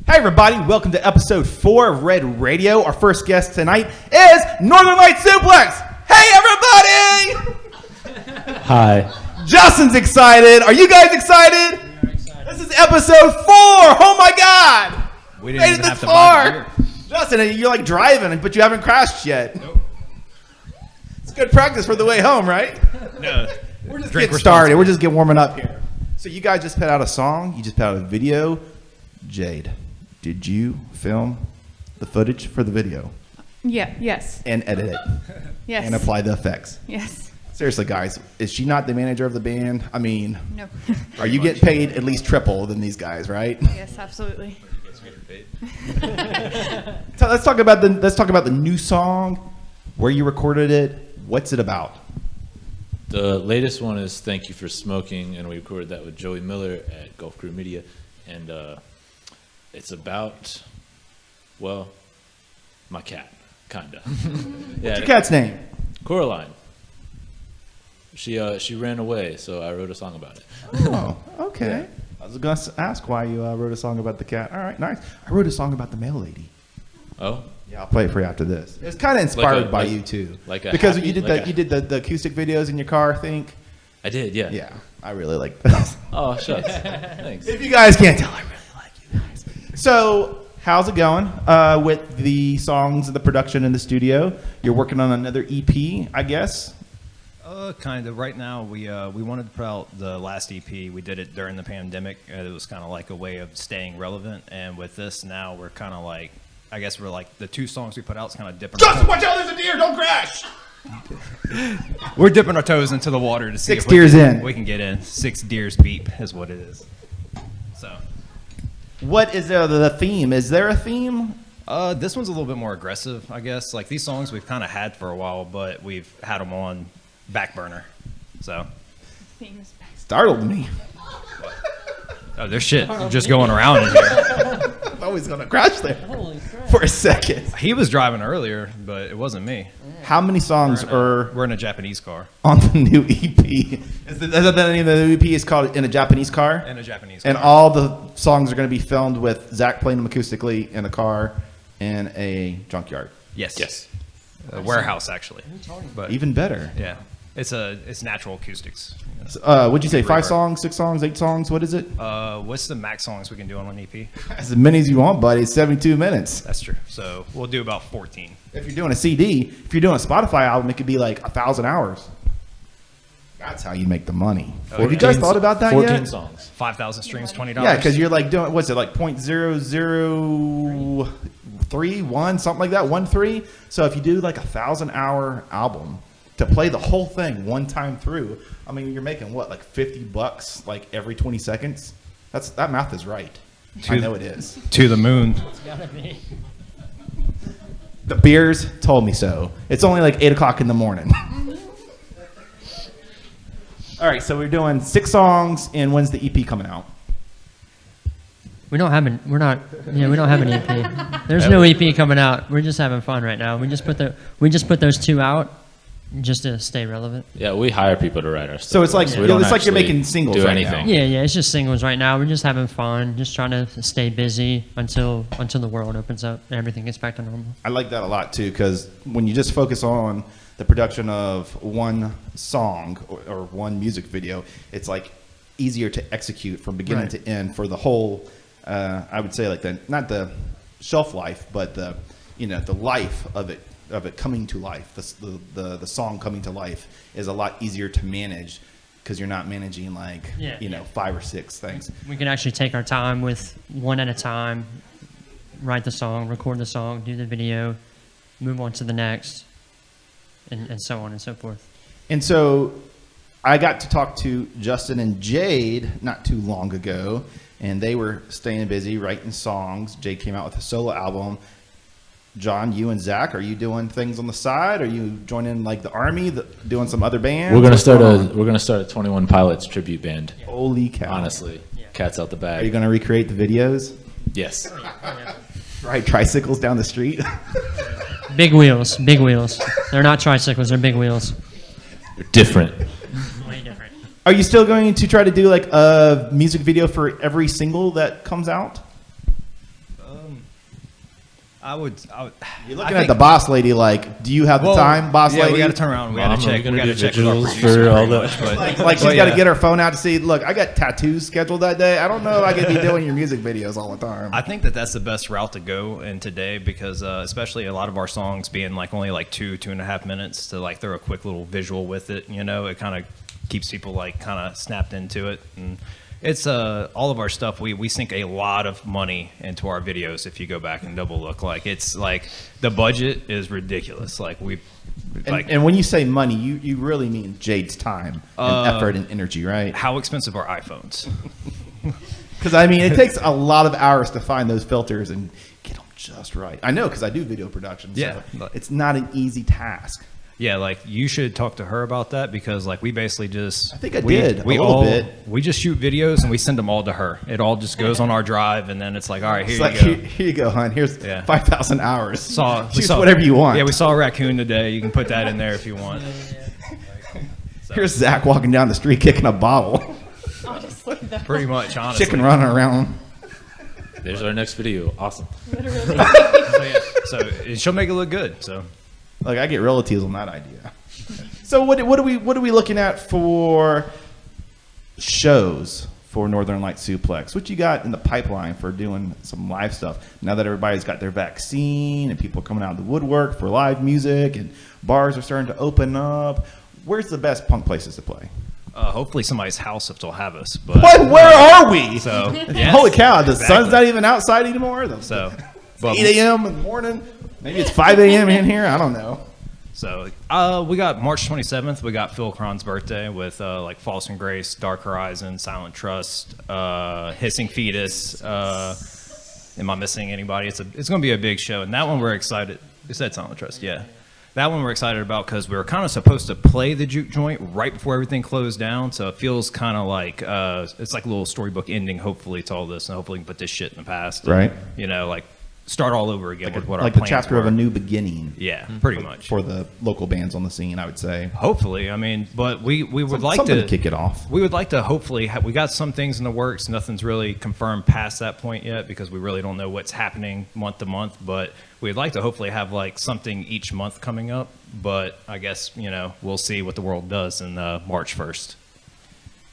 Hi everybody, welcome to episode 4 of Red Radio. Our first guest tonight is Northern Light Suplex. Hey everybody! Hi. Justin's excited. Are you guys excited? We are excited. This is episode 4. Oh my God! We didn't even have to buy far. Justin, you're like driving, but you haven't crashed yet. Nope. It's good practice for the way home, right? No. We're just getting started. We're just getting warming up here. So you guys just put out a song. You just put out a video. Jade, did you film the footage for the video? Yeah, yes. And edit it? Yes. And apply the effects? Yes. Seriously, guys, is she not the manager of the band? I mean, No. Are you getting paid at least triple than these guys, right? Yes, absolutely. So let's talk about the new song, where you recorded it, what's it about? The latest one is Thank You for Smoking, and we recorded that with Joey Miller at Gulf Crew Media, and it's about, well, my cat, kind of. Yeah, What's your cat's name? Coraline. She ran away, so I wrote a song about it. Oh, okay. Yeah. I was going to ask why you wrote a song about the cat. All right, nice. I wrote a song about the mail lady. Oh? Yeah, I'll play it for you after this. It's kind of inspired by you too, because you did the acoustic videos in your car, I think. I did, yeah. Yeah, I really like this. Oh, shucks. Thanks. If you guys can't tell, I really like you guys. So, how's it going with the songs and the production in the studio? You're working on another EP, I guess. Kind of. Right now, we wanted to put out the last EP. We did it during the pandemic. It was kind of like a way of staying relevant. And with this now, we're kind of like, I guess we're like, the 2 songs we put out is kind of dipping. Justin, watch out! There's a deer! Don't crash! We're dipping our toes into the water to see 6 deers in. We can get in. 6 deers beep is what it is. So, what is the theme? Is there a theme? this one's a little bit more aggressive, I guess. Like these songs we've kind of had for a while, but we've had them on back burner. So, Startled me. oh, there's shit just going around in here. Joey's gonna crash there Holy crap. for a second. He was driving earlier, but it wasn't me. How many songs are We're in a Japanese car. on the new EP? Is that the name of the new EP? Is called In a Japanese Car? In a Japanese And car. all the songs are going to be filmed with Zach playing them acoustically in a car in a junkyard. Yes. Yes. A warehouse, actually. But Even better. yeah, it's natural acoustics. What'd you say? 5 Reverb. songs, 6 songs, 8 songs? What is it? What's the max songs we can do on an EP? As many as you want, buddy. It's 72 minutes. That's true. So we'll do about 14. If you're doing a CD, if you're doing a Spotify album, it could be like 1,000 hours. That's how you make the money. Have you guys thought about that 14 yet? songs. 5,000 streams, $20. Yeah, because you're like doing, what's it, like 0.003, something like that, 1.3. So if you do like 1,000-hour album to play the whole thing one time through, I mean, you're making what, like $50 like every 20 seconds? That math is right. I know it is. To the moon. It's gotta be. The beers told me so. It's only like 8 o'clock in the morning. All right, so we're doing 6 songs, and when's the EP coming out? We don't have an EP. There's no EP coming out. We're just having fun right now. We just put those 2 out just to stay relevant. Yeah, we hire people to write our stuff. So it's like We don't it's like you're actually making singles do right anything. now. Yeah, it's just singles right now. We're just having fun, just trying to stay busy until the world opens up and everything gets back to normal. I like that a lot too, because when you just focus on the production of one song or one music video, it's like easier to execute from beginning to end for the whole. I would say like not the shelf life, but the life of it coming to life. The song coming to life is a lot easier to manage because you're not managing like 5 or 6 things. We can actually take our time with one at a time, write the song, record the song, do the video, move on to the next, and so on and so forth. And so I got to talk to Justin and Jade not too long ago, and they were staying busy writing songs. Jade came out with a solo album. John, you and Zach, are you doing things on the side? Are you joining like the army, doing some other bands? We're gonna start a 21 Pilots tribute band. Holy cow! Honestly, cat's out the bag. Are you gonna recreate the videos? Yes. Ride tricycles down the street? Big wheels. They're not tricycles, they're big wheels. You're different. Way different. Are you still going to try to do like a music video for every single that comes out? I would. You're looking at the boss lady like, do you have the time, boss lady? Yeah, we got to turn around. We got to check. We got to check with our visuals producer for all pretty the- much, but Like she's but got to yeah. get her phone out to see, look, I got tattoos scheduled that day. I don't know if I could be doing your music videos all the time. I think that's the best route to go in today because especially a lot of our songs being like only like 2.5 minutes to like throw a quick little visual with it, it kind of keeps people like kind of snapped into it. And it's all of our stuff. We sink a lot of money into our videos. If you go back and double look, like it's like the budget is ridiculous. Like and when you say money, you really mean Jade's time and effort and energy, right? how expensive are iPhones? Because I mean, it takes a lot of hours to find those filters and get them just right. I know because I do video production. Yeah. So it's not an easy task. Yeah, like you should talk to her about that because like we basically just I think I did a little all bit. we just shoot videos and we send them all to her. It all just goes on our drive and then it's like, all right, here It's you like, go. here you go, hon. Here's Yeah. 5,000 hours. We Choose saw whatever you want. Yeah, we saw a raccoon today. You can put that in there if you want. Here's Zach walking down the street kicking a bottle. Pretty much, honestly. Chicken running around. There's our next video. Awesome. So she'll make it look good. So Like I get royalties on that idea. So what are we looking at for shows for Northern Light Suplex? What you got in the pipeline for doing some live stuff? Now that everybody's got their vaccine and people are coming out of the woodwork for live music and bars are starting to open up, where's the best punk places to play? hopefully somebody's house if they'll have us. But What? Where are we? So yes, Holy cow! The exactly. sun's not even outside anymore. So, It's but 8 a.m. in the morning. Maybe it's 5 a.m. in here. I don't know. So we got March 27th. We got Phil Cron's birthday with like False and Grace, Dark Horizon, Silent Trust, Hissing Fetus. Am I missing anybody? It's going to be a big show, and that one we're excited. We said Silent Trust, yeah. That one we're excited about because we were kind of supposed to play the juke joint right before everything closed down. So it feels kind of like it's like a little storybook ending, hopefully, to all this. And hopefully we can put this shit in the past. Right. And, you know, like start all over again with what our Like the plans chapter were. of a new beginning. Yeah, pretty much. For the local bands on the scene, I would say. Hopefully. I mean, but we would like Something to to kick it off. We would like to hopefully we got some things in the works. Nothing's really confirmed past that point yet because we really don't know what's happening month to month. But we'd like to hopefully have like something each month coming up. But I guess, you know, we'll see what the world does in March 1st.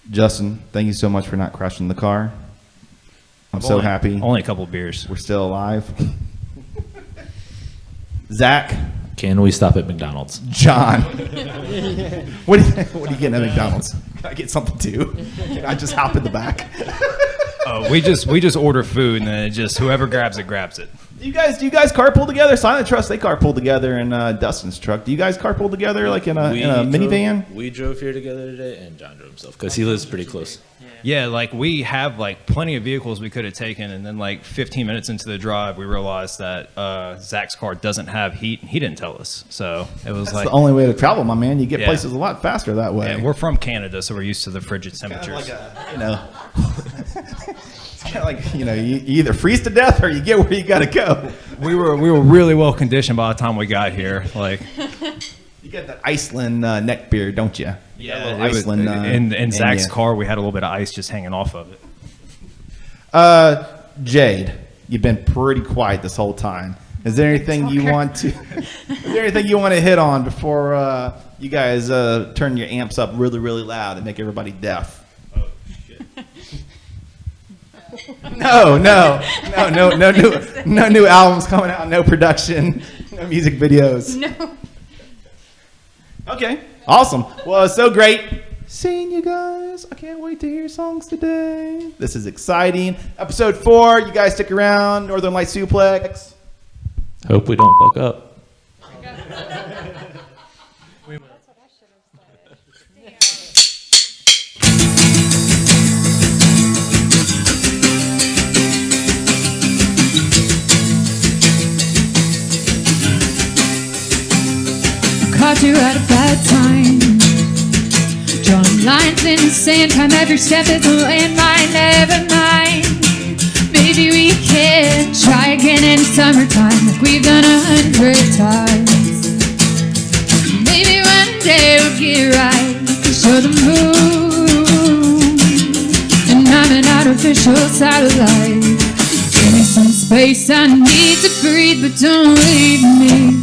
Justin, thank you so much for not crashing the car. I'm so happy. Only a couple of beers. We're still alive. Zach, Can we stop at McDonald's? John, what are you getting at McDonald's? Can I get something too? Can I just hop in the back? We just order food and then it just whoever grabs it grabs it. Do you guys carpool together? Silent Trust, they carpool together in Dustin's truck. Do you guys carpool together like in a minivan? We drove here together today, and John drove himself because he lives pretty close. Yeah, like we have like plenty of vehicles we could have taken, and then like 15 minutes into the drive, we realized that Zach's car doesn't have heat, and he didn't tell us. So it was That's like the only way to travel, my man. You get Yeah. places a lot faster that way. yeah, we're from Canada, so we're used to the frigid temperatures. It's kind of like, you either freeze to death or you get where you got to go. We were really well conditioned by the time we got here. Like You got that Iceland neck beard, don't you? yeah, Little Iceland. in Zach's yeah. car, we had a little bit of ice just hanging off of it. Jade, you've been pretty quiet this whole time. Is there anything you want to? Is there anything you want to hit on before you guys turn your amps up really, really loud and make everybody deaf? No new albums coming out, no production, no music videos. No. Okay, awesome. Well, it's so great seeing you guys. I can't wait to hear your songs today. This is exciting. Episode 4, you guys stick around. Northern Light Suplex. Hope we don't fuck up. Caught you at a bad time. Drawing lines in the sand, time every step is a landmine. Never mind. Maybe we can try again in summertime, like we've done 100 times. Maybe one day we'll get right. Show the moon, and I'm an artificial satellite. Give me some space, I need to breathe, but don't leave me.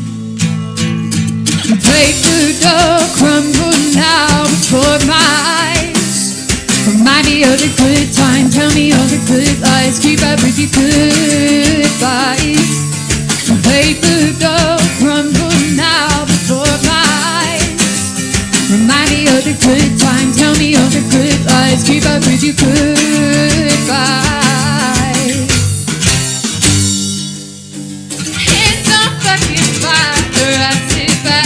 Play food dough crumble now before my eyes. Remind me of the good time, tell me all the good lies. Keep up with your good advice. Play food dough crumble now before my eyes. Remind me of the good time, tell me all the good lies. Keep up with your good advice. Hands on fucking fire, I sit back.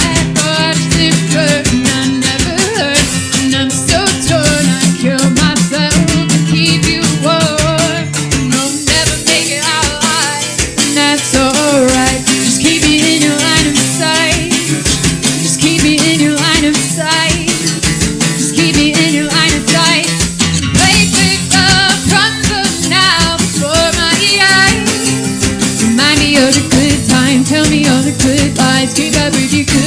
And I never hurt, and I'm so torn. I kill myself to keep you warm. And I'll never make it out alive, and that's alright. Just keep me in your line of sight. Just keep me in your line of sight. Just keep me in your line of sight. Play pick up, crumble now before my eyes. Remind me of the good time, tell me all the good lies. Keep up with your good.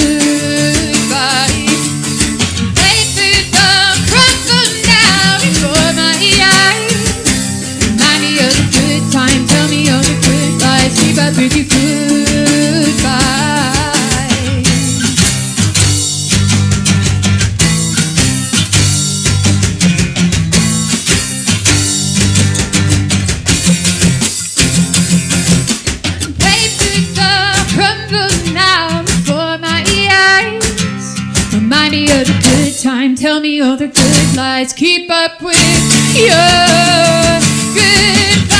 With your goodbye. Places are crumbling now before my eyes. Remind me of the good time, tell me all the good lies. Keep up with your goodbye.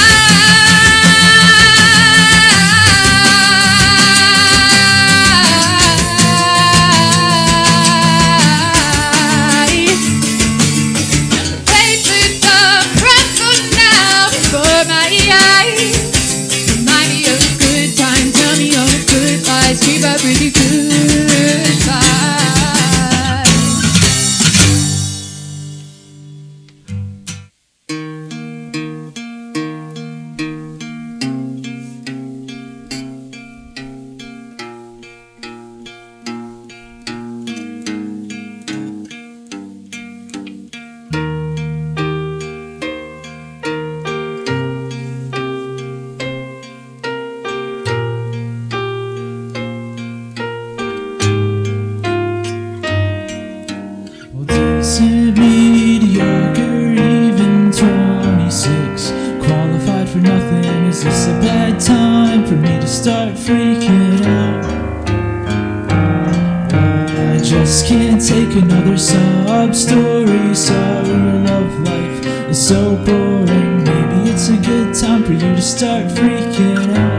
Keep up with your good right time for me to start freaking out. I just can't take another sob story. Sorry, your love life is so boring. Maybe it's a good time for you to start freaking out.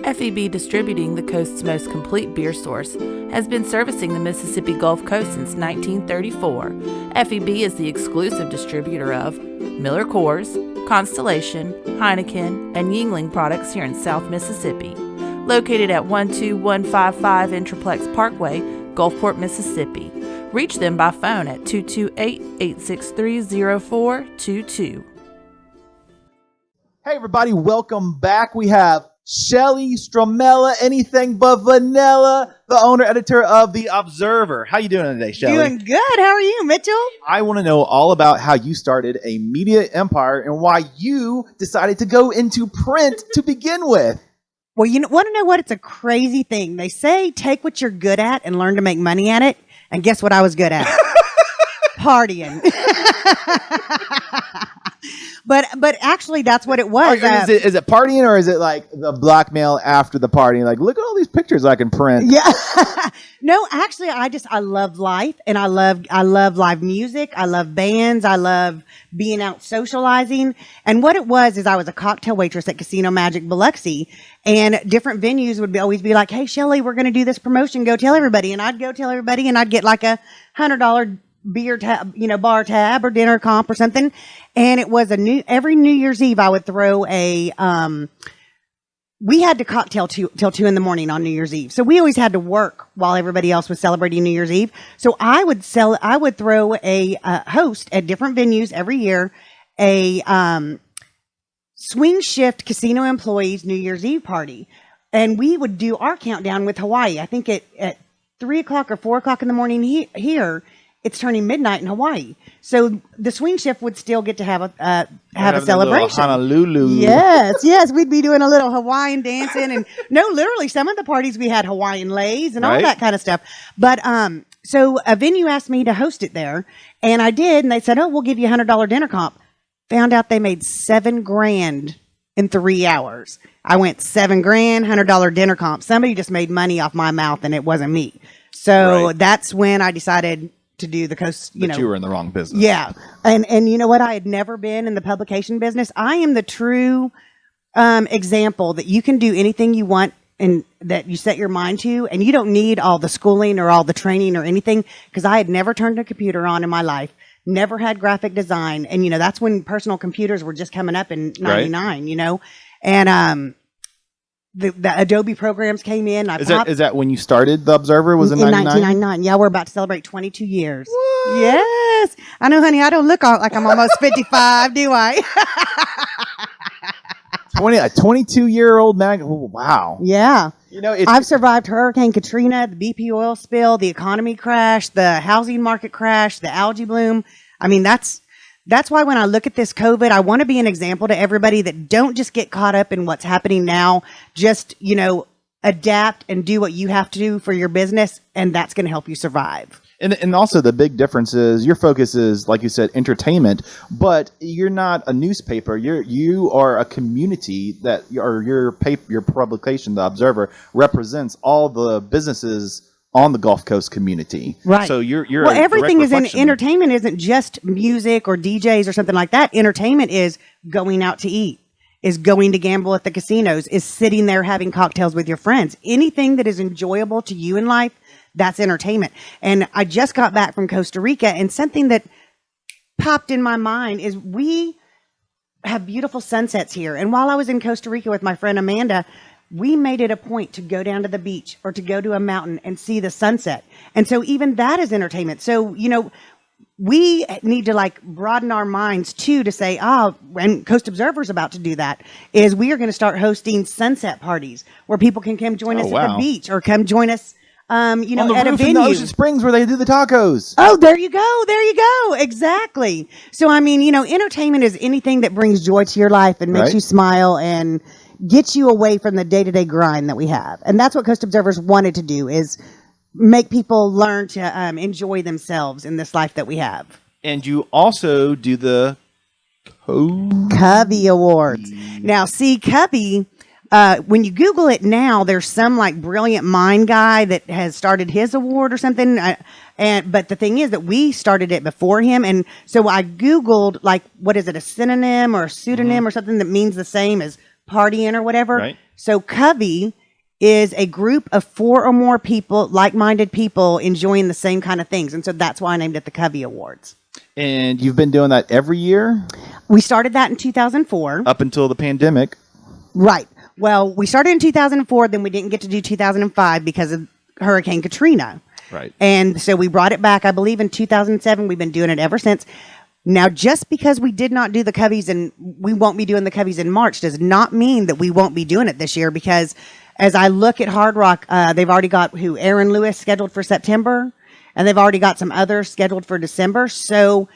FEB Distributing, the coast's most complete beer source, has been servicing the Mississippi Gulf Coast since 1934. FEB is the exclusive distributor of Miller Coors, Constellation, Heineken, and Yuengling products here in South Mississippi. Located at 12155 Intraplex Parkway, Gulfport, Mississippi. Reach them by phone at 228-863-0422. Hey everybody, welcome back. We have Cheli, Strumila, anything but vanilla, the owner, editor of The Observer. How you doing today, Cheli? Doing good. How are you, Mitchell? I want to know all about how you started a media empire and why you decided to go into print to begin with. Well, you want to know what? It's a crazy thing. They say take what you're good at and learn to make money at it. And guess what I was good at? Partying. But actually, that's what it was. Is it partying or is it like the blackmail after the party? Like, look at all these pictures I can print. Yeah. No, actually, I love life and I love live music. I love bands. I love being out socializing. And what it was is I was a cocktail waitress at Casino Magic Biloxi, and different venues would always be like, "Hey, Cheli, we're going to do this promotion. Go tell everybody." And I'd go tell everybody, and I'd get like a $100 beer tab, bar tab or dinner comp or something. And it was every New Year's Eve I would throw we had to cocktail till 2 a.m. on New Year's Eve. So we always had to work while everybody else was celebrating New Year's Eve. So I would throw a host at different venues every year, a swing shift casino employees New Year's Eve party. And we would do our countdown with Hawaii. I think at 3 o'clock or 4 o'clock in the morning here, it's turning midnight in Hawaii. So the swing shift would still get to have a celebration. Honolulu. Yes. We'd be doing a little Hawaiian dancing, and literally some of the parties we had Hawaiian lays and all that kind of stuff. But so a venue asked me to host it there, and I did, and they said, "Oh, we'll give you $100 dinner comp." Found out they made $7,000 in 3 hours. I went $7,000, $100 dinner comp. Somebody just made money off my mouth, and it wasn't me. So that's when I decided to do the coast. But you were in the wrong business. Yeah, and you know what? I had never been in the publication business. I am the true example that you can do anything you want and that you set your mind to, and you don't need all the schooling or all the training or anything, because I had never turned a computer on in my life, never had graphic design, and that's when personal computers were just coming up in '99, and the Adobe programs came in. Is that when you started the Observer? Was it in 1999? Yeah, we're about to celebrate 22 years. What? Yes, I know, honey. I don't look like I'm almost 55, do I? 22-year-old mag. Oh, wow. Yeah. It's, I've survived Hurricane Katrina, the BP oil spill, the economy crash, the housing market crash, the algae bloom. I mean, that's why when I look at this COVID, I want to be an example to everybody that don't just get caught up in what's happening now. Just, adapt and do what you have to do for your business, and that's going to help you survive. And also the big difference is your focus is, like you said, entertainment, but you're not a newspaper. You are a community that your publication, The Observer, represents all the businesses on the Gulf Coast community. Right. So you're well, a everything is in reflection. entertainment isn't just music or DJs or something like that. Entertainment is going out to eat, is going to gamble at the casinos, is sitting there having cocktails with your friends. Anything that is enjoyable to you in life, that's entertainment. And I just got back from Costa Rica, and something that popped in my mind is we have beautiful sunsets here. And while I was in Costa Rica with my friend Amanda, we made it a point to go down to the beach or to go to a mountain and see the sunset. And so even that is entertainment. So, we need to broaden our minds too, to say, and Coast Observer's about to do that, is we are going to start hosting sunset parties where people can come join us at the beach or come join us on the at a roof venue. in the Ocean Springs where they do the tacos. Oh, there you go. Exactly. So, I mean, entertainment is anything that brings joy to your life and makes you smile and gets you away from the day-to-day grind that we have. And that's what Coast Observers wanted to do, is make people learn to enjoy themselves in this life that we have. And you also do the Covey Awards. Now, see, Covey, when you Google it now, there's some brilliant mind guy that has started his award or something. But the thing is that we started it before him. And so I Googled, what is it, a synonym or a pseudonym or something that means the same as partying or whatever. Right. So Covey is a group of 4 or more people, like-minded people, enjoying the same kind of things. And so that's why I named it the Covey Awards. And you've been doing that every year? We started that in 2004. Up until the pandemic. Right. Well, we started in 2004, then we didn't get to do 2005 because of Hurricane Katrina. Right. And so we brought it back, I believe, in 2007. We've been doing it ever since. Now, just because we did not do the Coveys and we won't be doing the Coveys in March does not mean that we won't be doing it this year, because as I look at Hard Rock, they've already got Aaron Lewis scheduled for September, and they've already got some others scheduled for December. So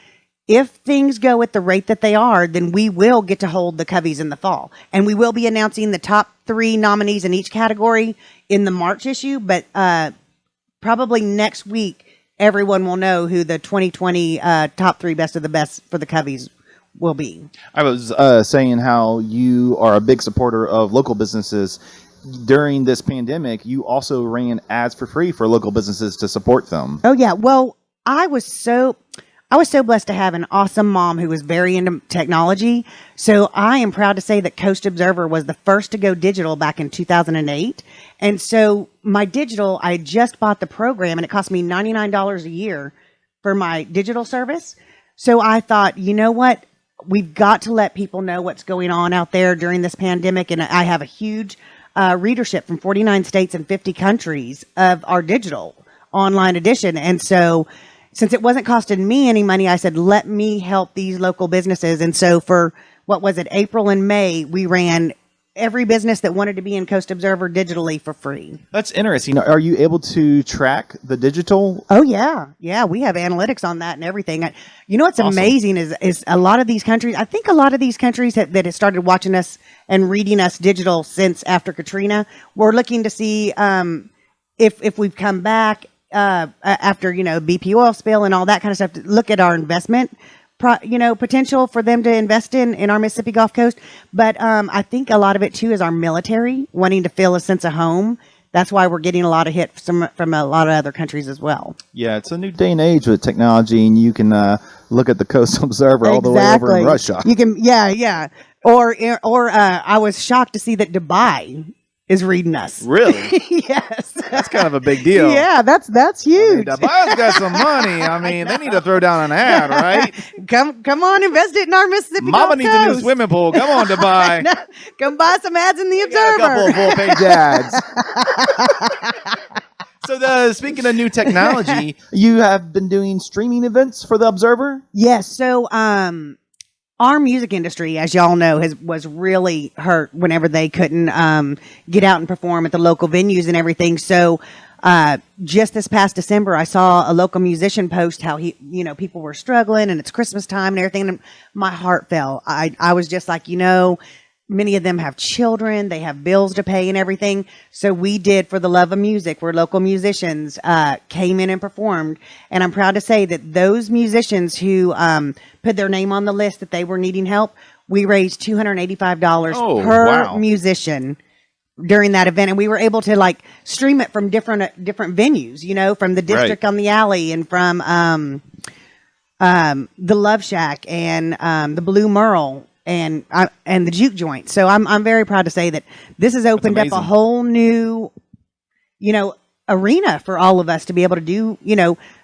if things go at the rate that they are, then we will get to hold the Coveys in the fall. And we will be announcing the top 3 nominees in each category in the March issue, but probably next week, everyone will know who the 2020 top 3 best of the best for the Coveys will be. I was saying how you are a big supporter of local businesses. During this pandemic, you also ran ads for free for local businesses to support them. Oh, yeah. Well, I was so blessed to have an awesome mom who was very into technology. So I am proud to say that Coast Observer was the first to go digital back in 2008. And so my digital, I just bought the program, and it cost me $99 a year for my digital service. So I thought, you know what? We've got to let people know what's going on out there during this pandemic. And I have a huge readership from 49 states and 50 countries of our digital online edition. And so since it wasn't costing me any money, I said, let me help these local businesses. And so for, April and May, we ran every business that wanted to be in Coast Observer digitally for free. That's interesting. Are you able to track the digital? Oh, yeah. Yeah, we have analytics on that and everything. What's Awesome. amazing is a lot of these countries, I think a lot of these countries that have started watching us and reading us digital since after Katrina, we're looking to see if we've come back after, BP oil spill and all that kind of stuff, to look at our investment potential for them to invest in our Mississippi Gulf Coast. But I think a lot of it too is our military wanting to feel a sense of home. That's why we're getting a lot of hits from a lot of other countries as well. Yeah, it's a new day and age with technology, and you can look at the Coast Observer all the way over in Russia. You can, yeah. Or I was shocked to see that Dubai is reading us. Really? Yes. That's kind of a big deal. Yeah, that's huge. Dubai's got some money. I mean, they need to throw down an ad, right? Come on, invest it in our Mississippi Mama Gulf needs Coast. a new swimming pool. Come on, Dubai. No, come buy some ads in the A Observer. couple of full-page ads. So, speaking of new technology, you have been doing streaming events for the Observer? Yes. So, our music industry, as y'all know, was really hurt whenever they couldn't get out and perform at the local venues and everything. So, just this past December, I saw a local musician post how people were struggling and it's Christmas time and everything. And my heart fell. I was just like, many of them have children, they have bills to pay and everything. So we did For the Love of Music, where local musicians came in and performed. And I'm proud to say that those musicians who put their name on the list that they were needing help, we raised $285 per musician during that event. And we were able to stream it from different venues, from the District on the Alley and from the Love Shack and the Blue Merle and the Juke Joint. So I'm very proud to say that this has opened up a whole new, arena for all of us to be able to do,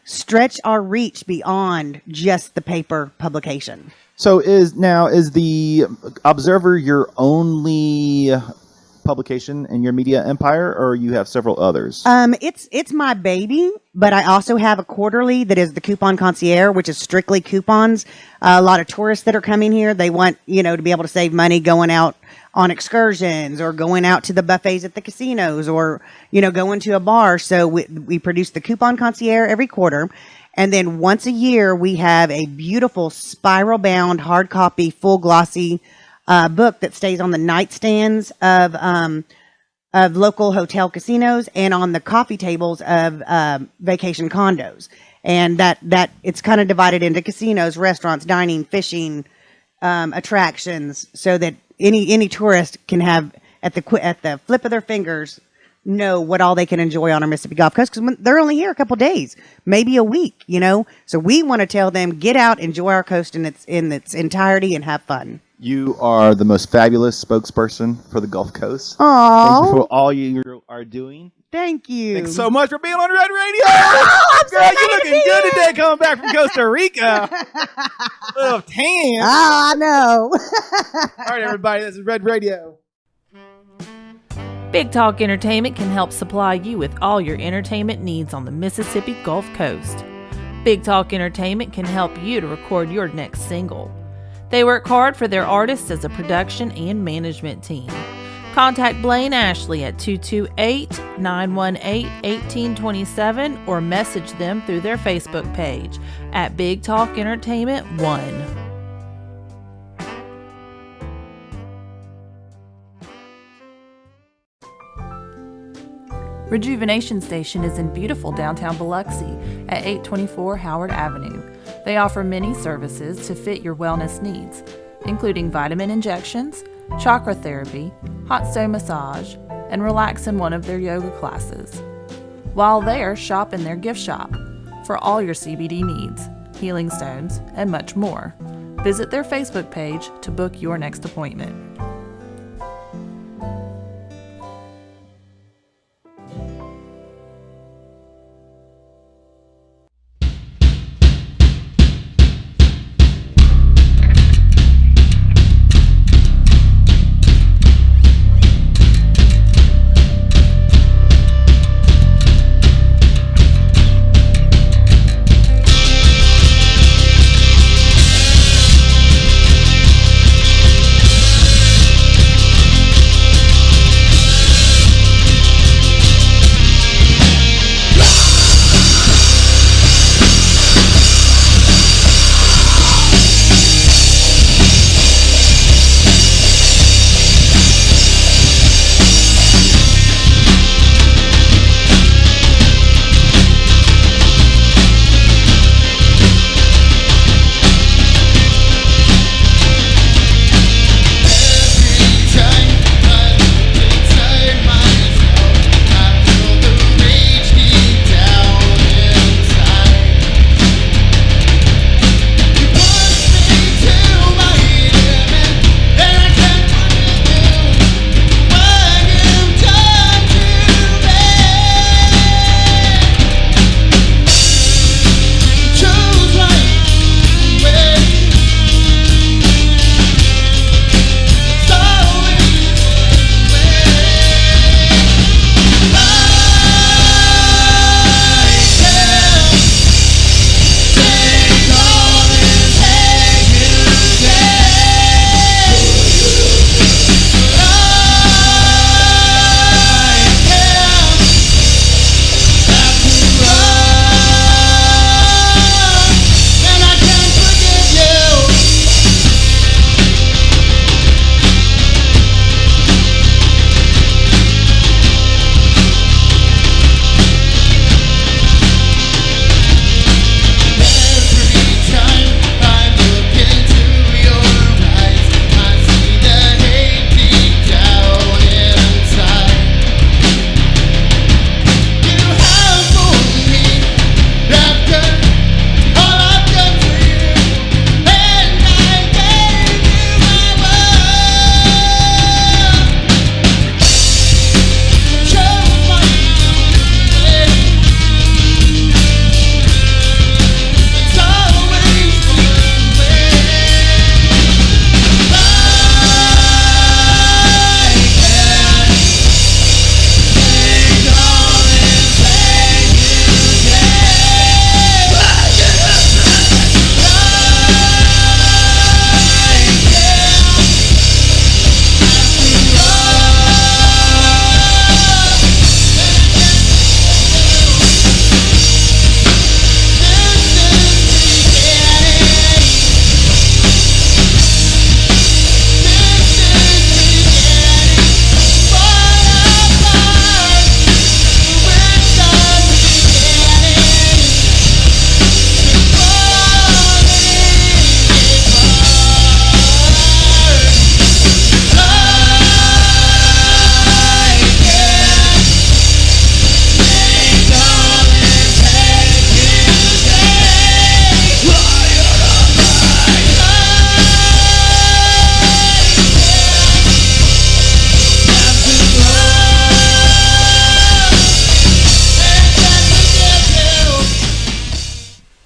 stretch our reach beyond just the paper publication. So is the Observer your only publication in your media empire, or you have several others? It's my baby, but I also have a quarterly that is the Coupon Concierge, which is strictly coupons. A lot of tourists that are coming here, they want, to be able to save money going out on excursions or going out to the buffets at the casinos or, going to a bar. So we produce the Coupon Concierge every quarter. And then once a year, we have a beautiful spiral bound hard copy, full glossy book that stays on the nightstands of local hotel casinos and on the coffee tables of vacation condos. And that it's kind of divided into casinos, restaurants, dining, fishing, attractions, so that any tourist can have at the flip of their fingers know what all they can enjoy on our Mississippi Gulf Coast, because they're only here a couple days, maybe a week, So we want to tell them, get out, enjoy our coast in its entirety, and have fun. You are the most fabulous spokesperson for the Gulf Coast. Aww. Thank you for all you are doing. Thank you. Thanks so much for being on Red Radio. Girl, you're looking good today coming back from Costa Rica. A little tan. I know. All right, everybody, this is Red Radio. Big Talk Entertainment can help supply you with all your entertainment needs on the Mississippi Gulf Coast. Big Talk Entertainment can help you to record your next single. They work hard for their artists as a production and management team. Contact Blaine Ashley at 228-918-1827 or message them through their Facebook page at Big Talk Entertainment 1. Rejuvenation Station is in beautiful downtown Biloxi at 824 Howard Avenue. They offer many services to fit your wellness needs, including vitamin injections, chakra therapy, hot stone massage, and relax in one of their yoga classes. While there, shop in their gift shop for all your CBD needs, healing stones, and much more. Visit their Facebook page to book your next appointment.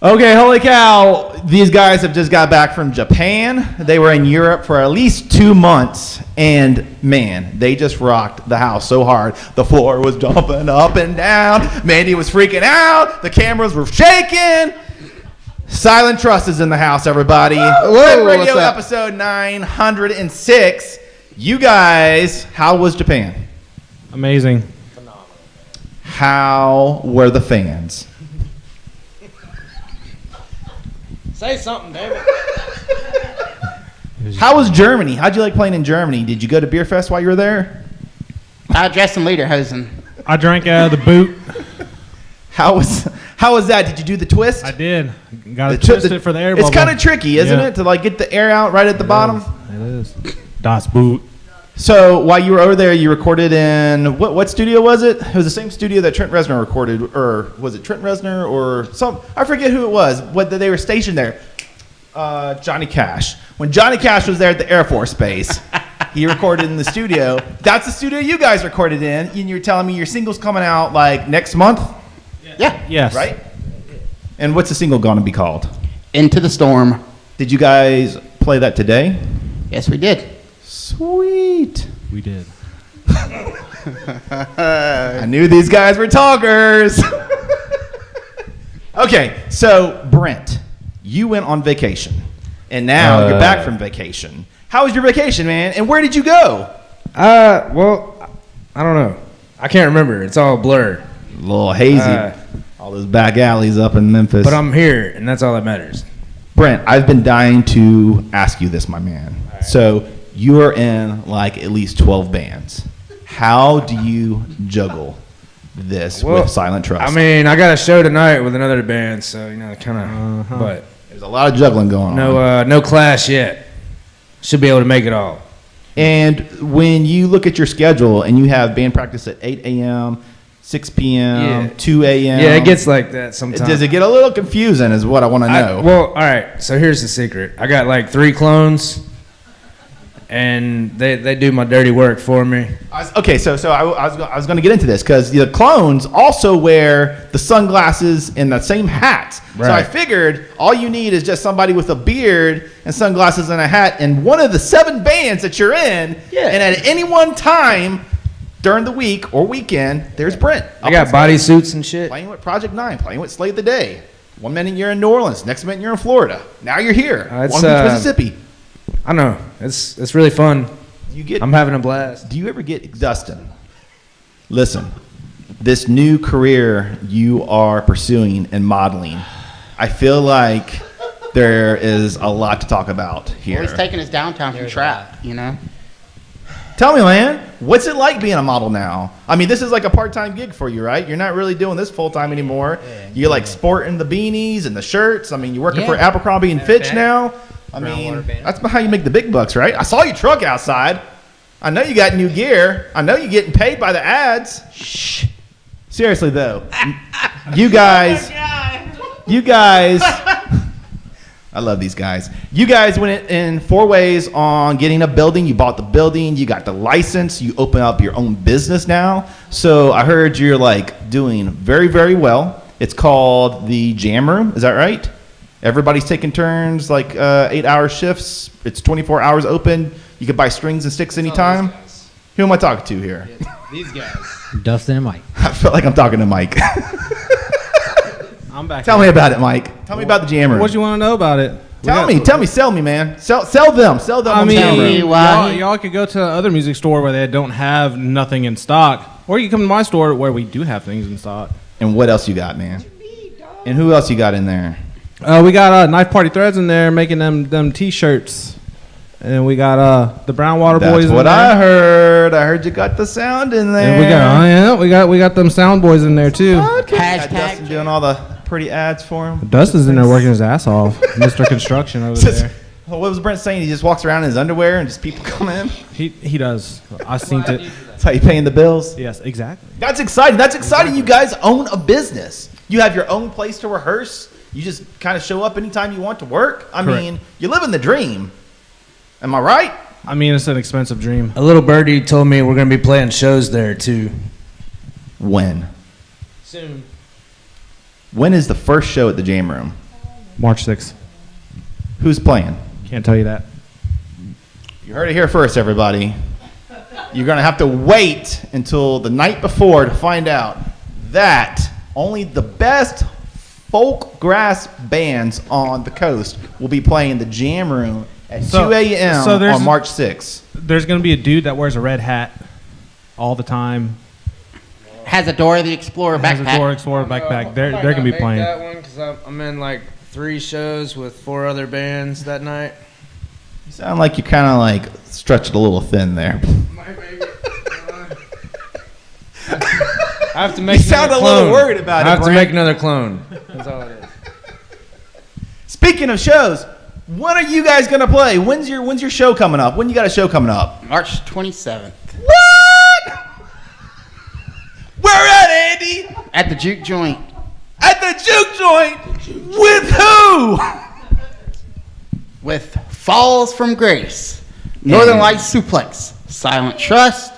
Okay, holy cow. These guys have just got back from Japan. They were in Europe for at least 2 months. And man, they just rocked the house so hard. The floor was jumping up and down. Mandy was freaking out. The cameras were shaking. Silent Trust is in the house, everybody. Whoa, Radio episode 906. You guys, how was Japan? Amazing. How were the fans? Say something, David. How was Germany? How'd you like playing in Germany? Did you go to Beer Fest while you were there? I dressed in lederhosen. I drank out of the boot. How was that? Did you do the twist? I did. Got to twist it for the air bubble. It's kind of tricky, isn't it, to like get the air out right at the bottom? It is. Das Boot. So while you were over there, you recorded in what studio was it? It was the same studio that Trent Reznor recorded, or was it Trent Reznor or some? I forget who it was. Whether they were stationed there. Johnny Cash. When Johnny Cash was there at the Air Force Base, he recorded in the studio. That's the studio you guys recorded in, and you're telling me your single's coming out like next month? Yeah. Yes. Right? And what's the single going to be called? Into the Storm. Did you guys play that today? Yes, we did. Sweet. We did. I knew these guys were talkers. Okay, so Brent, you went on vacation, and now you're back from vacation. How was your vacation, man? And where did you go? Well, I don't know. I can't remember. It's all blur. A little hazy. All those back alleys up in Memphis. But I'm here, and that's all that matters. Brent, I've been dying to ask you this, my man. Right. So you are in like at least 12 bands. How do you juggle this with Silent Trust? I mean, I got a show tonight with another band, so kind of. But there's a lot of juggling going on. No Clash yet. Should be able to make it all. And when you look at your schedule and you have band practice at 8 a.m., 6 p.m., 2 a.m. Yeah, it gets like that sometimes. Does it get a little confusing is what I want to know. Well, all right. So here's the secret. I got like 3 clones, and they do my dirty work for me. I was going to get into this because the clones also wear the sunglasses and the same hats. Right. So I figured all you need is just somebody with a beard and sunglasses and a hat and one of the 7 bands that you're in. Yeah. And at any one time during the week or weekend, there's Brent. I got bodysuits and shit. Playing with Project 9, playing with Slay the Day. 1 minute you're in New Orleans, next minute you're in Florida. Now you're here, Long Beach, Mississippi. I know. It's really fun. I'm having a blast. Do you ever get, Dustin, listen, this new career you are pursuing in modeling, I feel like there is a lot to talk about here. Well, he's taking his downtime from Trapped, you know? Tell me, man, what's it like being a model now? I mean, this is like a part-time gig for you, right? You're not really doing this full-time anymore. You're like sporting the beanies and the shirts. I mean, you're working for Abercrombie and Fitch now. I mean, that's how you make the big bucks, right? I saw your truck outside. I know you got new gear. I know you're getting paid by the ads. Shh. Seriously, though, you guys, I love these guys. You guys went in 4 ways on getting a building. You bought the building. You got the license. You open up your own business now. So I heard you're like doing very, very well. It's called the Jam Room. Is that right? Everybody's taking turns, like 8-hour shifts. It's 24 hours open. You can buy strings and sticks anytime. Who am I talking to here? These guys. Dustin and Mike. I feel like I'm talking to Mike. I'm back. Tell me about it, Mike. Tell me about the Jam Room. What you want to know about it? Tell me, sell me, man. Sell them. I mean, y'all could go to other music store where they don't have nothing in stock, or you can come to my store where we do have things in stock. And what else you got, man? And who else you got in there? We got Knife Party Threads in there making them T-shirts, and we got the Brown Water Boys. That's what I heard. I heard you got the sound in there. And we got them Sound Boys in there too. Okay. Dustin doing all the pretty ads for him. Dustin's in there working his ass off. Mr. Construction over there. What was Brent saying? He just walks around in his underwear and just people come in? He does. I've seen it. That's how you paying the bills? Yes, exactly. That's exciting. Exactly. You guys own a business. You have your own place to rehearse. You just kind of show up anytime you want to work. I mean, you're living the dream. Am I right? I mean, it's an expensive dream. A little birdie told me we're going to be playing shows there too. When? Soon. When is the first show at the Jam Room? March 6th. Who's playing? Can't tell you that. You heard it here first, everybody. You're going to have to wait until the night before to find out that only the best folk grass bands on the coast will be playing the Jam Room at 2 a.m. on March 6th. There's going to be a dude that wears a red hat all the time. Has a Dora the Explorer backpack. Has a Dora Explorer backpack. They're going to be playing. That one because I'm in like 3 shows with 4 other bands that night. You sound like you kind of like stretched a little thin there. I have to make. You sound a little worried about it. I have to make another clone. That's all it is. Speaking of shows, when are you guys gonna play? When's your show coming up? When you got a show coming up? March 27th. What? Where at, Andy? At the Juke Joint. At the Juke Joint? With who? With Falls from Grace, Northern Lights Suplex, Silent Trust,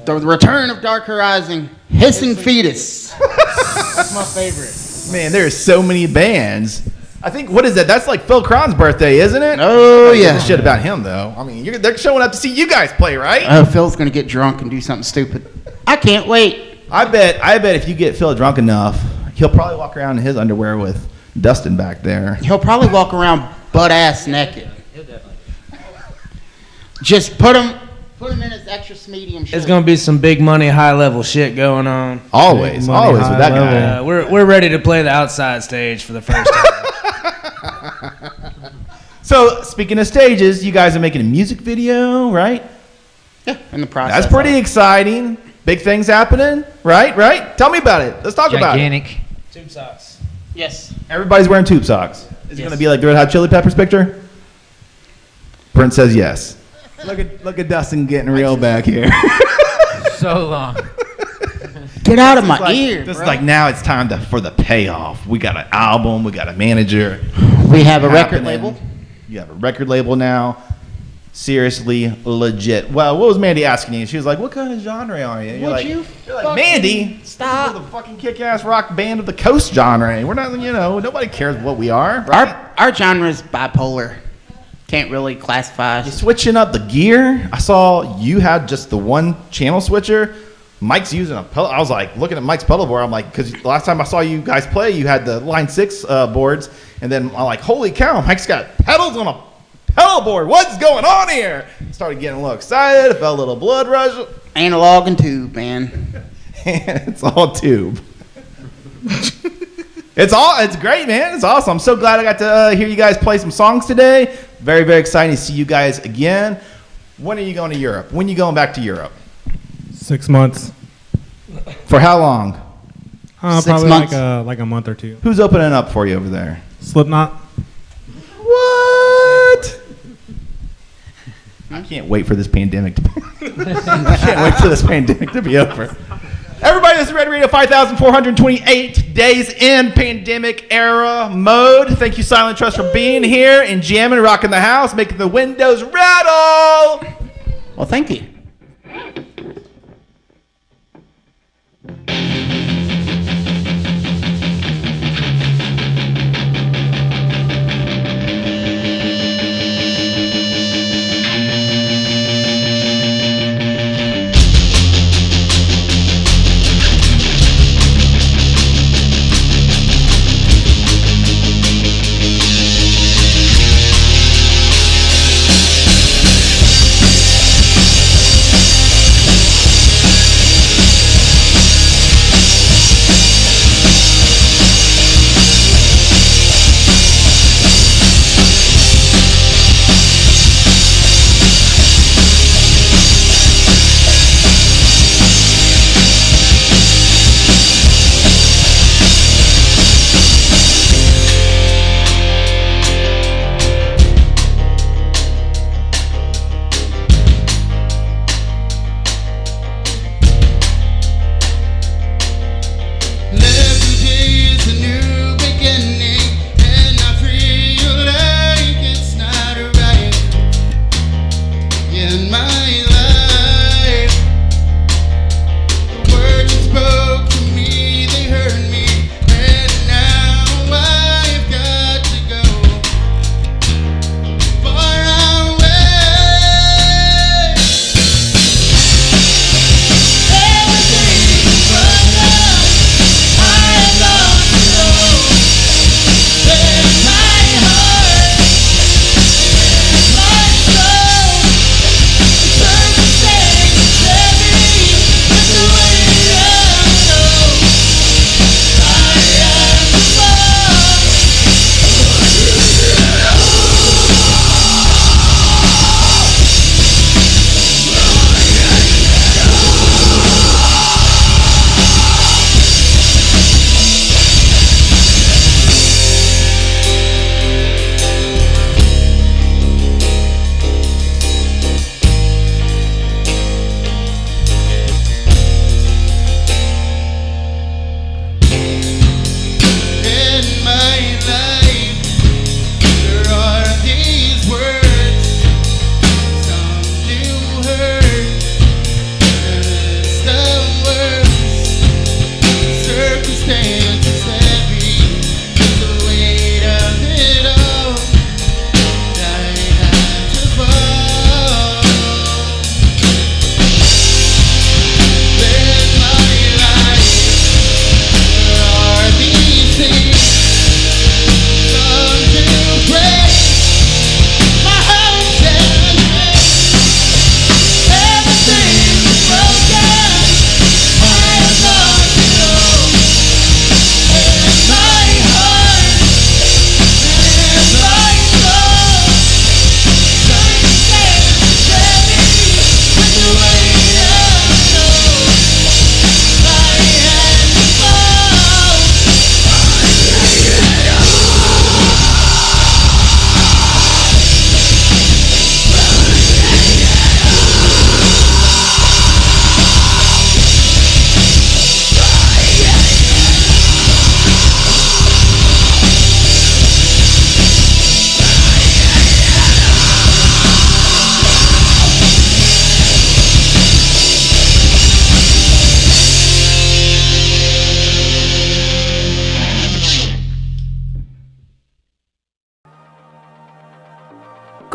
The Return of Dark Horizon, Hissing Fetus. That's my favorite. Man, there's so many bands. I think, what is that? That's like Phil Cron's birthday, isn't it? Oh, yeah. Shit about him, though. I mean, they're showing up to see you guys play, right? Oh, Phil's going to get drunk and do something stupid. I can't wait. I bet if you get Phil drunk enough, he'll probably walk around in his underwear with Dustin back there. He'll probably walk around butt-ass naked. He'll definitely. Just put him in his extra medium shirt. It's gonna be some big money, high level shit going on. Always with that guy. We're ready to play the outside stage for the first time. So speaking of stages, you guys are making a music video, right? Yeah, in the process. That's pretty exciting. Big things happening, right? Tell me about it. Let's talk about it. Gigantic. Tube socks. Yes. Everybody's wearing tube socks. Is it going to be like the Red Hot Chili Peppers picture? Brent says yes. Look at Dustin getting real back here. So long. Get out of my ear. This is like now it's time for the payoff. We got an album. We got a manager. We have a record label. You have a record label now. Seriously, legit. Well, what was Mandy asking you? She was like, "What kind of genre are you?" You're like, Mandy, stop. We're the fucking kick-ass rock band of the coast genre. We're not, nobody cares what we are. Right? Our genre is bipolar. Can't really classify us. You're switching up the gear. I saw you had just the one channel switcher. Mike's using a pedal. I was like looking at Mike's pedal board. I'm like, because the last time I saw you guys play, you had the Line 6 boards, and then I'm like, holy cow, Mike's got pedals on a pedal board. What's going on here? Started getting a little excited. I felt a little blood rush. Analog and tube, man. It's all tube. It's great, man. It's awesome. I'm so glad I got to hear you guys play some songs today. Very, very exciting to see you guys again. When are you going to Europe? When are you going back to Europe? 6 months. For how long? 6 Probably months. like a month or two. Who's opening up for you over there? Slipknot. What? I can't wait for this pandemic to be over. Everybody, this is Red Radio 5428 days in pandemic era mode. Thank you, Silent Trust, for being here and jamming, rocking the house, making the windows rattle. Well, thank you.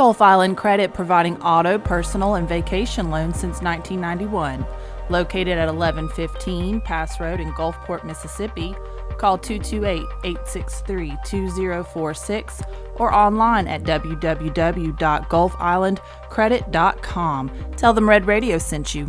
Gulf Island Credit, providing auto, personal, and vacation loans since 1991. Located at 1115 Pass Road in Gulfport, Mississippi. Call 228-863-2046 or online at www.gulfislandcredit.com. Tell them Red Radio sent you.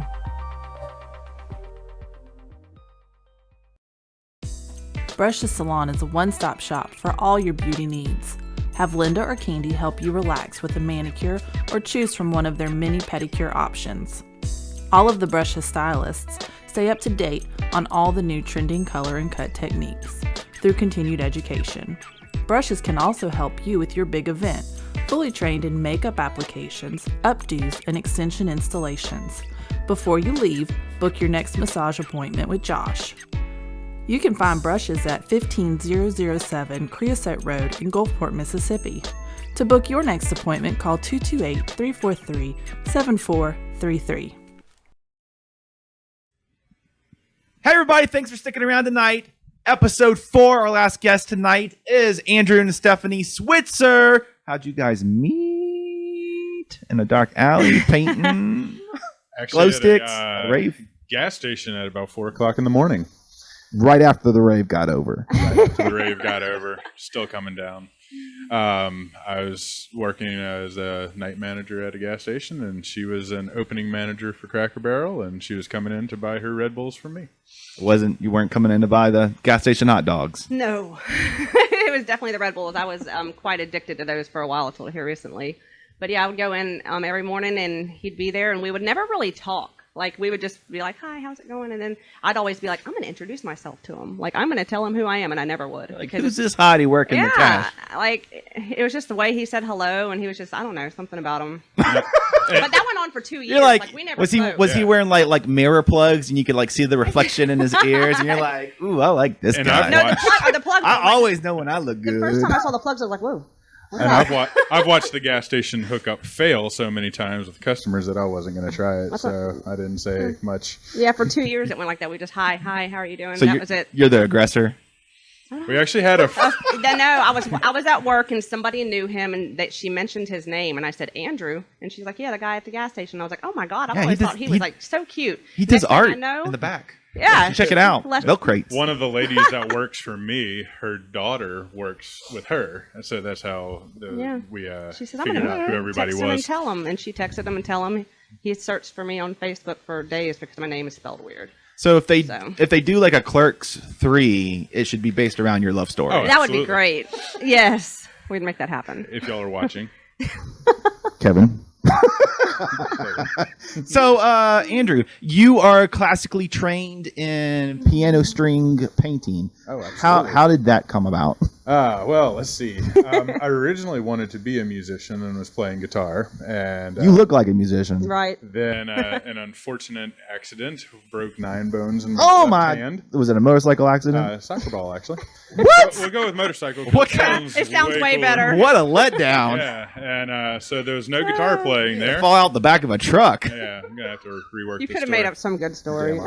Brushes Salon is a one-stop shop for all your beauty needs. Have Linda or Candy help you relax with a manicure or choose from one of their many pedicure options. All of the Brushes stylists stay up to date on all the new trending color and cut techniques through continued education. Brushes can also help you with your big event, fully trained in makeup applications, updos, and extension installations. Before you leave, book your next massage appointment with Josh. You can find Brushes at 15007 Creosote Road in Gulfport, Mississippi. To book your next appointment, call 228-343-7433. Hey everybody, thanks for sticking around tonight. Episode 4, our last guest tonight is Andrew and Stefanee Switzer. How'd you guys meet? In a dark alley, painting, glow sticks, rave? Gas station at about 4 o'clock in the morning. Right after the rave got over. Right after the rave got over. Still coming down. I was working as a night manager at a gas station, and she was an opening manager for Cracker Barrel, and she was coming in to buy her Red Bulls from me. You weren't coming in to buy the gas station hot dogs? No. It was definitely the Red Bulls. I was quite addicted to those for a while until here recently. But yeah, I would go in every morning, and he'd be there, and we would never really talk. Like, we would just be like, hi, how's it going? And then I'd always be like, I'm going to introduce myself to him. Like, I'm going to tell him who I am, and I never would. Like, who's this hottie working the cash? Like, it was just the way he said hello, and he was just, I don't know, something about him. But that went on for 2 years. You're like, we never was spoke. he wearing like mirror plugs, and you could like see the reflection in his ears, and you're like, ooh, I like this guy. No, the plug. I always know when I look good. The first time I saw the plugs, I was like, whoa. And I've watched the gas station hookup fail so many times with customers that I wasn't going to try it, so I didn't say much. Yeah, for 2 years it went like that. We just, hi, how are you doing? So that was it. You're the aggressor. We actually had a. I was at work and somebody knew him and that she mentioned his name and I said Andrew and she's like, yeah, the guy at the gas station. I was like, oh my god, I always thought he was like so cute. He does art in the back. Yeah, check it out. Milk crates. One of the ladies that works for me, her daughter works with her, and so that's how we she said, figured out who everybody text him was. and tell him, and she texted him and tell him. He searched for me on Facebook for days because my name is spelled weird. So if they do like a Clerks 3, it should be based around your love story. Oh, that would be great. Yes, we'd make that happen. If y'all are watching, Kevin. So, Andrew, you are classically trained in piano string painting. Oh, absolutely. How did that come about? Well, let's see. I originally wanted to be a musician and was playing guitar, and you look like a musician, right? Then an unfortunate accident broke 9 bones in my left hand. Was it a motorcycle accident? Soccer ball, actually. What? We'll go with motorcycle. What kind? It sounds way better. What a letdown! Yeah, and so there was no guitar playing there. Fall out the back of a truck. Yeah, I'm gonna have to rework. You could have made up some good story.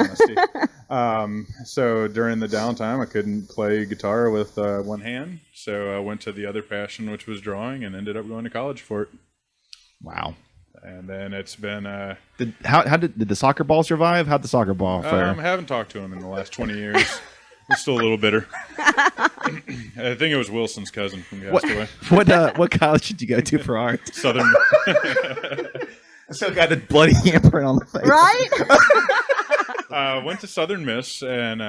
So during the downtime, I couldn't play guitar with one hand, so I went to the other passion, which was drawing, and ended up going to college for it. Wow. And then it's been how did the soccer ball survive? How'd the soccer ball fare? I haven't talked to him in the last 20 years. I'm still a little bitter. I think it was Wilson's cousin from Castaway. What college did you go to for art? Southern. I still got a bloody handprint on the face. Right? Went to Southern Miss, and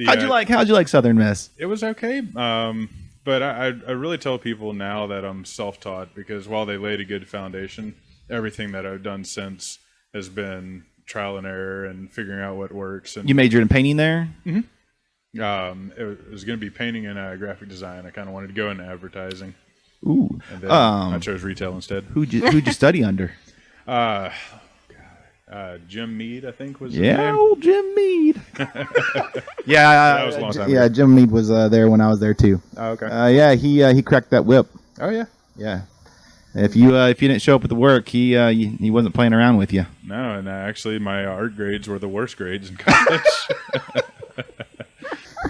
how'd you like Southern Miss? It was okay, but I really tell people now that I'm self-taught because while they laid a good foundation, everything that I've done since has been trial and error and figuring out what works. And you majored in painting there? Mm-hmm. It was going to be painting and graphic design. I kind of wanted to go into advertising. Ooh. And then I chose retail instead. Who'd you study under? Jim Mead, I think was his name. Old Jim Mead. That was a long time ago. Jim Mead was there when I was there too. Oh, okay. He cracked that whip. Oh yeah. Yeah. If you didn't show up at the work, he wasn't playing around with you. No, and actually my art grades were the worst grades in college.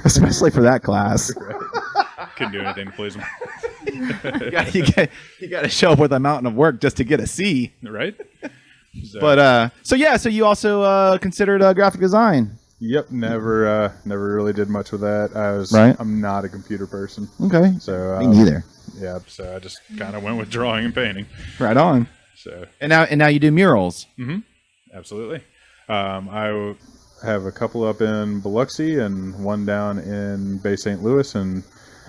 Especially for that class. Right. Couldn't do anything to please him. you got to show up with a mountain of work just to get a C. Right. But so you also considered graphic design. Yep, never really did much with that. I'm not a computer person. Okay. So me neither. Yeah, so I just kind of went with drawing and painting. Right on. So and now you do murals. Mm-hmm. Absolutely. I have a couple up in Biloxi and one down in Bay St. Louis, and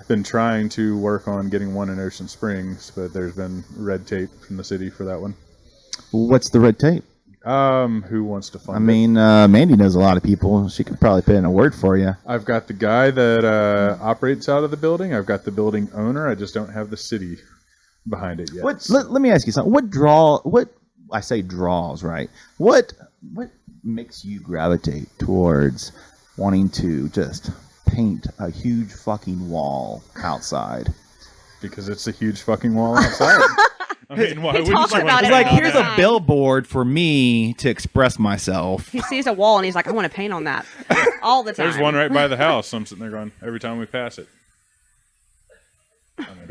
been trying to work on getting one in Ocean Springs, but there's been red tape from the city for that one. What's the red tape? Who wants to fund it? Mandy knows a lot of people. She could probably put in a word for you. I've got the guy that operates out of the building. I've got the building owner. I just don't have the city behind it yet. Let me ask you something. I say draws, right? What makes you gravitate towards wanting to just paint a huge fucking wall outside? Because it's a huge fucking wall outside. I mean, why would you talks about it like, all the here's a time. billboard for me to express myself. He sees a wall and he's like, I want to paint on that all the time. There's one right by the house. I'm sitting there going, every time we pass it.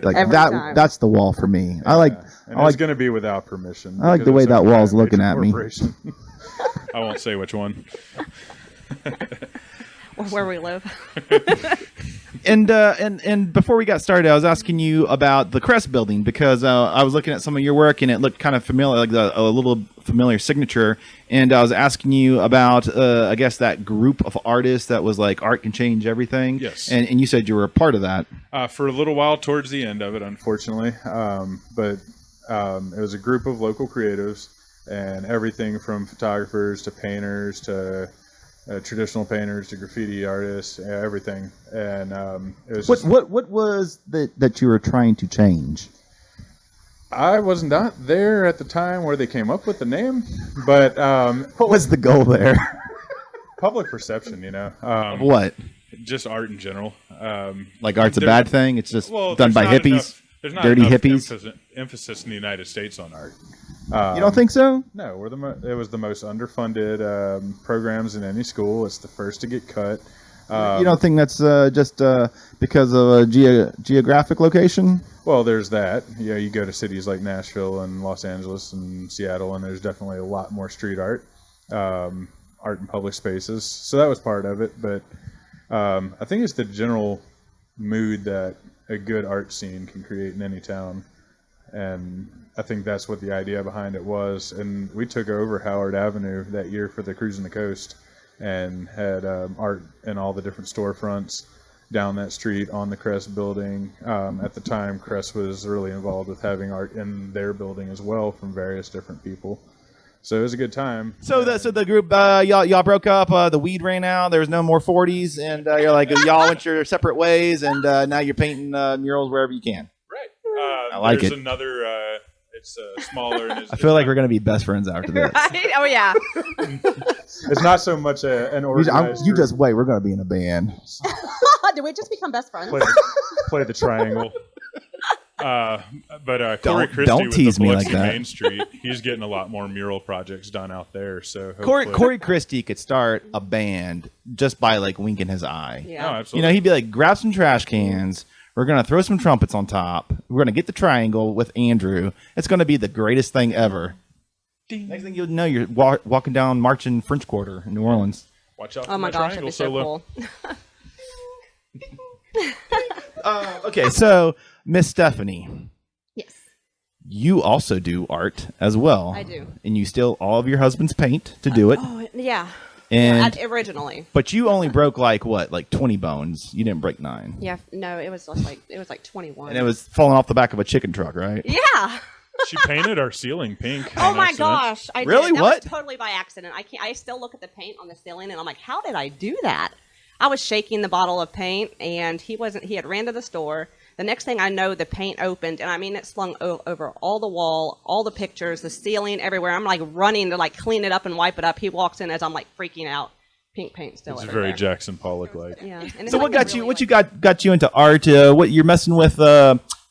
Like Every that. time. That's the wall for me. And I it's like going to be without permission. I like the because way it's that owned by wall's a looking major at me. corporation. I won't say which one. Or where we live. And before we got started, I was asking you about the Crest building because I was looking at some of your work and it looked kind of familiar, like a little familiar signature. And I was asking you about, I guess, that group of artists that was like art can change everything. Yes. And you said you were a part of that. For a little while towards the end of it, unfortunately. But it was a group of local creatives and everything from photographers to painters to traditional painters to graffiti artists, everything. And it was What was that you were trying to change? I was not there at the time where they came up with the name, but what was the goal there? Public perception, you know. What? Just art in general. Like art's a bad thing? It's just done by there's not hippies, enough- there's not dirty enough hippies? Emphasis in the United States on art. You don't think so? No, it was the most underfunded programs in any school. It's the first to get cut. You don't think that's just because of a geographic location? Well, there's that. You know, you go to cities like Nashville and Los Angeles and Seattle, and there's definitely a lot more street art, art in public spaces. So that was part of it. But I think it's the general mood that a good art scene can create in any town. And I think that's what the idea behind it was. And we took over Howard Avenue that year for the Cruising the Coast and had art in all the different storefronts down that street on the Crest building. At the time, Crest was really involved with having art in their building as well from various different people. So it was a good time. So the group, y'all broke up. The weed ran out. There was no more 40s, and you're like, y'all went your separate ways, and now you're painting murals wherever you can. Right. I like there's it. Another. It's smaller. And I feel like we're gonna be best friends after this. Right? Oh, yeah. It's not so much an organized. You just wait. We're gonna be in a band. Did we just become best friends? Play the triangle. But Corey Don't Christie with tease the me Biloxi like that. Main Street, he's getting a lot more mural projects done out there. So Corey Christie could start a band just by like winking his eye. Yeah. Oh, absolutely. You know, he'd be like, grab some trash cans. We're going to throw some trumpets on top. We're going to get the triangle with Andrew. It's going to be the greatest thing ever. Next thing you'll know, you're walking down marching French Quarter in New Orleans. Watch out for Oh my gosh, triangle that'd be so solo. cool. Okay, so Miss Stefanee. Yes. You also do art as well. I do. And you steal all of your husband's paint to do it. Oh, yeah. And Originally. But you only broke like 20 bones. You didn't break 9. Yeah. No, it was like 21. And it was falling off the back of a chicken truck, right? Yeah. She painted our ceiling pink. Oh on my accident. gosh! I Really? did. That What? was totally by accident. I still look at the paint on the ceiling, and I'm like, how did I do that? I was shaking the bottle of paint, and he wasn't. He had ran to the store. The next thing I know, the paint opened, and I mean, it slung over all the wall, all the pictures, the ceiling, everywhere. I'm like running to like clean it up and wipe it up. He walks in as I'm like freaking out. Pink paint still. It's everywhere. very Jackson Pollock like. Yeah. And it's So like what got you into art? What you're messing with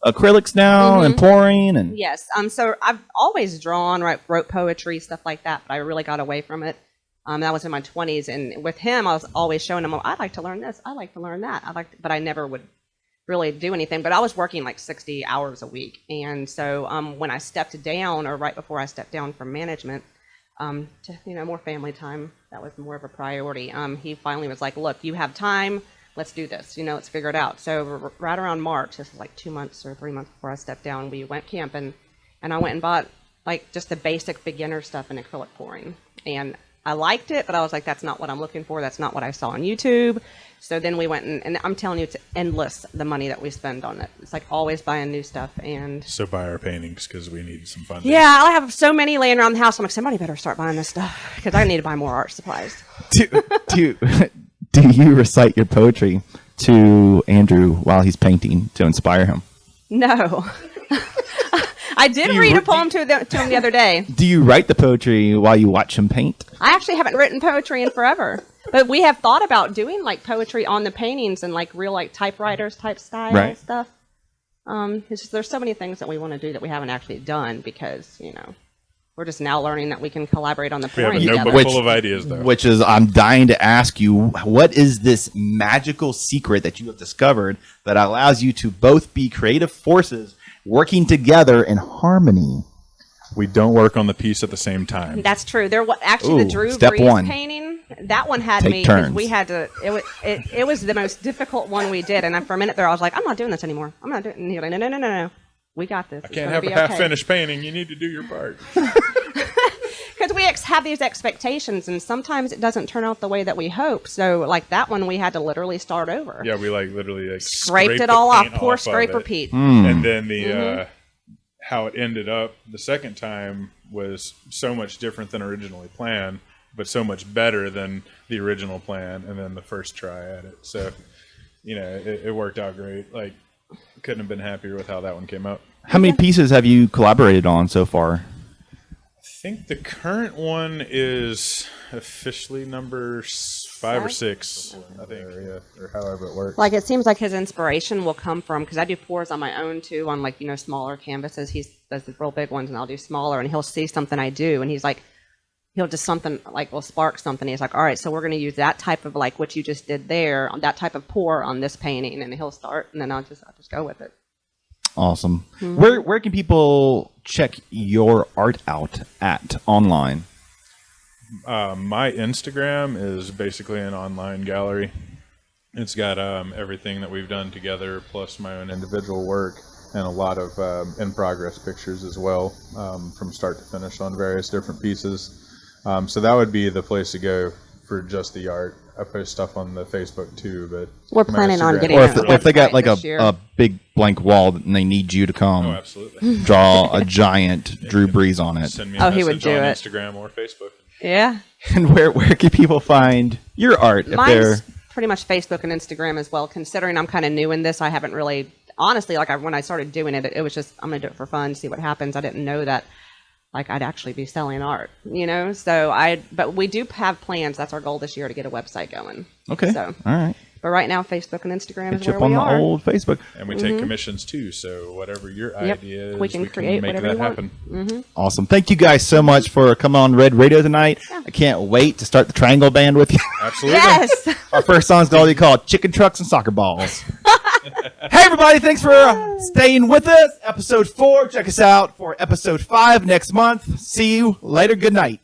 acrylics now and pouring and Yes. So I've always drawn, wrote poetry, stuff like that, but I really got away from it. That was in my 20s, and with him, I was always showing him, I'd like to learn this, I'd like to learn that, but I never would really do anything. But I was working like 60 hours a week. And so when I stepped down, or right before I stepped down from management, to, more family time, that was more of a priority. He finally was like, look, you have time. Let's do this. Let's figure it out. So right around March, this was like 2 months or 3 months before I stepped down, we went camping, and I went and bought like just the basic beginner stuff in acrylic pouring. And I liked it, but I was like, that's not what I'm looking for. That's not what I saw on YouTube. So then we went and I'm telling you, it's endless, the money that we spend on it. It's like always buying new stuff. And So buy our paintings because we need some funding. yeah, I have so many laying around the house. I'm like, somebody better start buying this stuff because I need to buy more art supplies. Do you recite your poetry to Andrew while he's painting to inspire him? No. I did read a poem to him the other day. Do you write the poetry while you watch him paint? I actually haven't written poetry in forever. But we have thought about doing like poetry on the paintings and like real like typewriters type style stuff. There's so many things that we want to do that we haven't actually done because, we're just now learning that we can collaborate on the pouring We have a together. notebook full of ideas, though. Which is, I'm dying to ask you, what is this magical secret that you have discovered that allows you to both be creative forces working together in harmony? We don't work on the piece at the same time. That's true. The Drew step Brees one. painting, that one had Take me because turns. we had to. It was the most difficult one we did, and for a minute there, I was like, I'm not doing this anymore. I'm not doing. And he was like, no, we got this. I can't have a half-finished painting. You need to do your part. Because we have these expectations, and sometimes it doesn't turn out the way that we hope. So, like that one, we had to literally start over. Yeah, we literally scraped it all off. Pour, scrape, repeat. And then how it ended up the second time was so much different than originally planned, but so much better than the original plan. And then the first try at it, so it worked out great. Like, couldn't have been happier with how that one came out. How many pieces have you collaborated on so far? I think the current one is officially number 5 or 6, I think, or however it works. Like, it seems like his inspiration will come from, because I do pours on my own too, on like, smaller canvases. He does the real big ones and I'll do smaller, and he'll see something I do and he's like, he'll just something like, will spark something. He's like, all right, so we're going to use that type of like what you just did there, on that type of pour on this painting, and he'll start, and then I'll just go with it. Awesome. Where can people check your art out at online? My Instagram is basically an online gallery. It's got everything that we've done together, plus my own individual work, and a lot of in-progress pictures as well, from start to finish on various different pieces. So that would be the place to go for just the art. I post stuff on the Facebook too, but we're planning on getting. Or if they got like a big blank wall and they need you to come, absolutely, draw a giant Drew Brees on it. Send me a he would message do on it. Instagram or Facebook. Yeah. And where can people find your art? Mine's pretty much Facebook and Instagram as well. Considering I'm kind of new in this, I haven't really, honestly, like when I started doing it, it was just, I'm going to do it for fun, see what happens. I didn't know that like I'd actually be selling art, but we do have plans. That's our goal this year, to get a website going. Okay. So, all right. But right now, Facebook and Instagram is where on we the are. old Facebook. And we take commissions too, so whatever your idea is, we can create make whatever that you happen. Want. Awesome. Thank you guys so much for coming on Red Radio tonight. I can't wait to start the Triangle Band with you. Absolutely. Yes. Our first song's going to be called Chicken Trucks and Soccer Balls. Hey, everybody. Thanks for staying with us. Episode 4. Check us out for episode 5 next month. See you later. Good night.